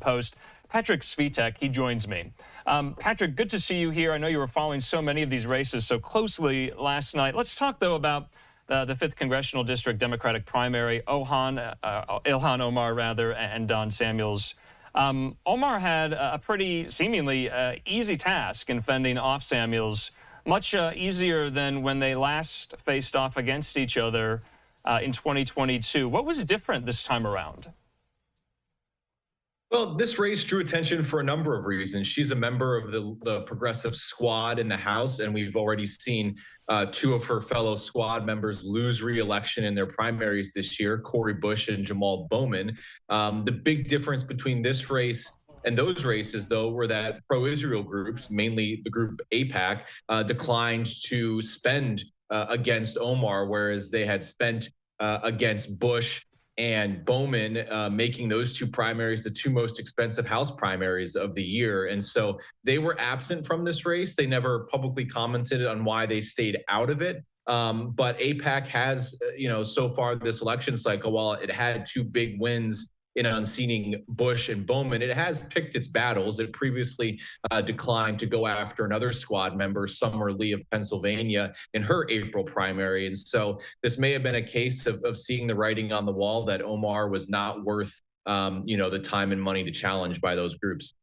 Post. Patrick Svitek, he joins me. Patrick, good to see you here. I know you were following so many of these races so closely last night. Let's talk, though, about the 5th Congressional District Democratic primary. Ilhan Omar, and Don Samuels. Omar had a pretty seemingly easy task in fending off Samuels, much easier than when they last faced off against each other in 2022. What was different this time around? Well, this race drew attention for a number of reasons. She's a member of the progressive squad in the House, and we've already seen two of her fellow squad members lose re-election in their primaries this year, Cori Bush and Jamal Bowman. The big difference between this race and those races, though, were that pro-Israel groups, mainly the group AIPAC, declined to spend against Omar, whereas they had spent against Bush and Bowman, making those two primaries the two most expensive House primaries of the year. And so they were absent from this race. They never publicly commented on why they stayed out of it. But AIPAC has, so far this election cycle, while it had two big wins in unseating Bush and Bowman, it has picked its battles. It previously declined to go after another squad member, Summer Lee of Pennsylvania, in her April primary. And so this may have been a case of seeing the writing on the wall that Omar was not worth, the time and money to challenge by those groups.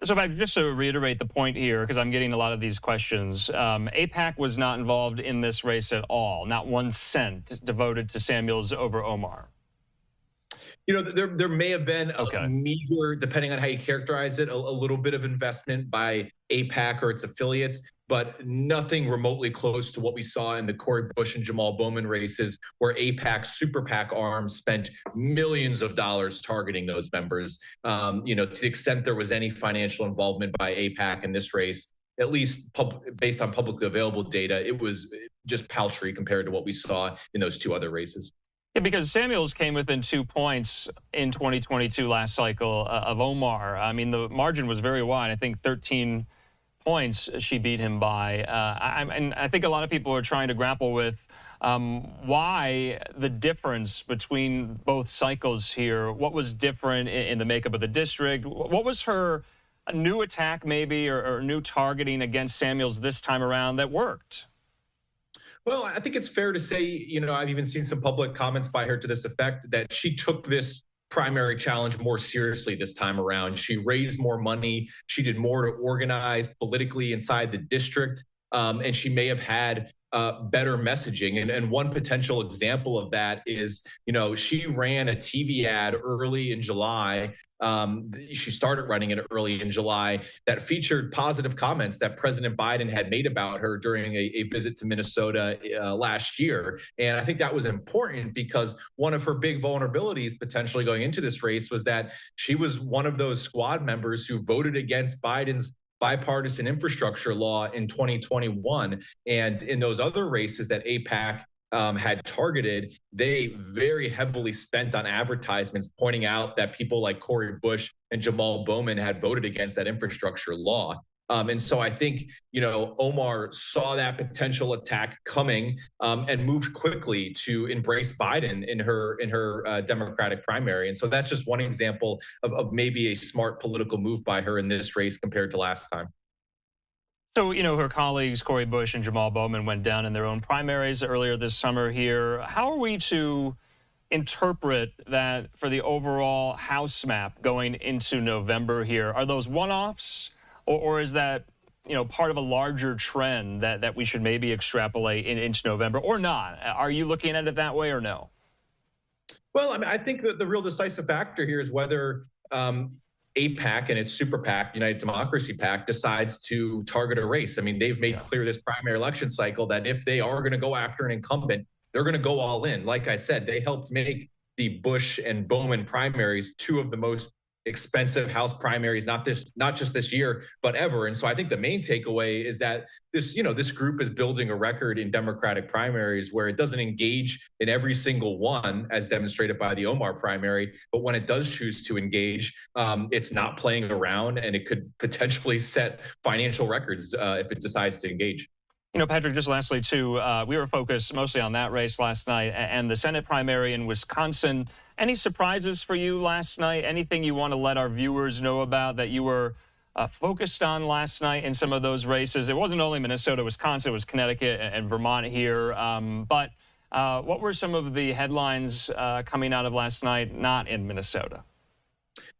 So if I just to reiterate the point here, because I'm getting a lot of these questions, AIPAC was not involved in this race at all, not 1 cent devoted to Samuels over Omar. There may have been a meager, depending on how you characterize it, a little bit of investment by AIPAC or its affiliates, but nothing remotely close to what we saw in the Cori Bush and Jamal Bowman races, where AIPAC's super PAC arm spent millions of dollars targeting those members. To the extent there was any financial involvement by AIPAC in this race, at least based on publicly available data, it was just paltry compared to what we saw in those two other races. Yeah, because Samuels came within 2 points in 2022 last cycle of Omar. I mean, the margin was very wide. I think 13 points she beat him by. And I think a lot of people are trying to grapple with why the difference between both cycles here. What was different in the makeup of the district? What was her new attack maybe or new targeting against Samuels this time around that worked? Well, I think it's fair to say, I've even seen some public comments by her to this effect, that she took this primary challenge more seriously this time around. She raised more money. She did more to organize politically inside the district. And she may have had better messaging. And one potential example of that is, she ran a TV ad early in July. She started running it early in July that featured positive comments that President Biden had made about her during a visit to Minnesota last year. And I think that was important because one of her big vulnerabilities potentially going into this race was that she was one of those squad members who voted against Biden's bipartisan infrastructure law in 2021. And in those other races that AIPAC had targeted, they very heavily spent on advertisements pointing out that people like Cori Bush and Jamal Bowman had voted against that infrastructure law. And so I think, Omar saw that potential attack coming and moved quickly to embrace Biden in her Democratic primary. And so that's just one example of maybe a smart political move by her in this race compared to last time. So, her colleagues, Cori Bush and Jamal Bowman, went down in their own primaries earlier this summer here. How are we to interpret that for the overall House map going into November here? Are those one-offs? Or is that, part of a larger trend that we should maybe extrapolate into November or not? Are you looking at it that way or no? Well, I think that the real decisive factor here is whether AIPAC and its super PAC, United Democracy PAC, decides to target a race. They've made clear this primary election cycle that if they are going to go after an incumbent, they're going to go all in. Like I said, they helped make the Bush and Bowman primaries two of the most expensive House primaries, not just this year, but ever. And so I think the main takeaway is that this group is building a record in Democratic primaries where it doesn't engage in every single one, as demonstrated by the Omar primary. But when it does choose to engage, it's not playing around, and it could potentially set financial records if it decides to engage. Patrick, just lastly, too, we were focused mostly on that race last night and the Senate primary in Wisconsin. Any surprises for you last night? Anything you want to let our viewers know about that you were focused on last night in some of those races? It wasn't only Minnesota, Wisconsin, it was Connecticut and Vermont here. But what were some of the headlines coming out of last night, not in Minnesota?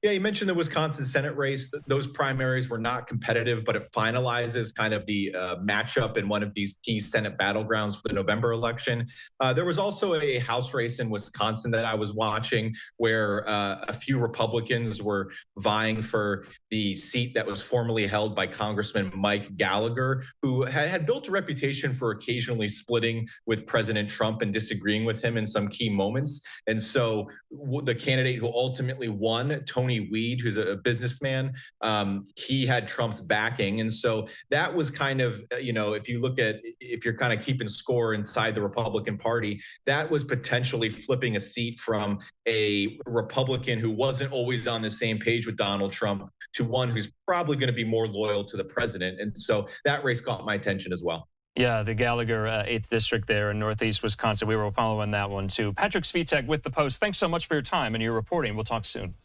Yeah, you mentioned the Wisconsin Senate race. Those primaries were not competitive, but it finalizes kind of the matchup in one of these key Senate battlegrounds for the November election. There was also a House race in Wisconsin that I was watching where a few Republicans were vying for the seat that was formerly held by Congressman Mike Gallagher, who had built a reputation for occasionally splitting with President Trump and disagreeing with him in some key moments. And so the candidate who ultimately won, Tony Weed, who's a businessman, he had Trump's backing. And so that was kind of, if you're kind of keeping score inside the Republican Party, that was potentially flipping a seat from a Republican who wasn't always on the same page with Donald Trump to one who's probably going to be more loyal to the president. And so that race caught my attention as well. Yeah, the Gallagher 8th District there in Northeast Wisconsin. We were following that one, too. Patrick Svitek with The Post. Thanks so much for your time and your reporting. We'll talk soon.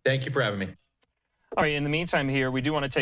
Thank you for having me. All right, in the meantime here, we do want to take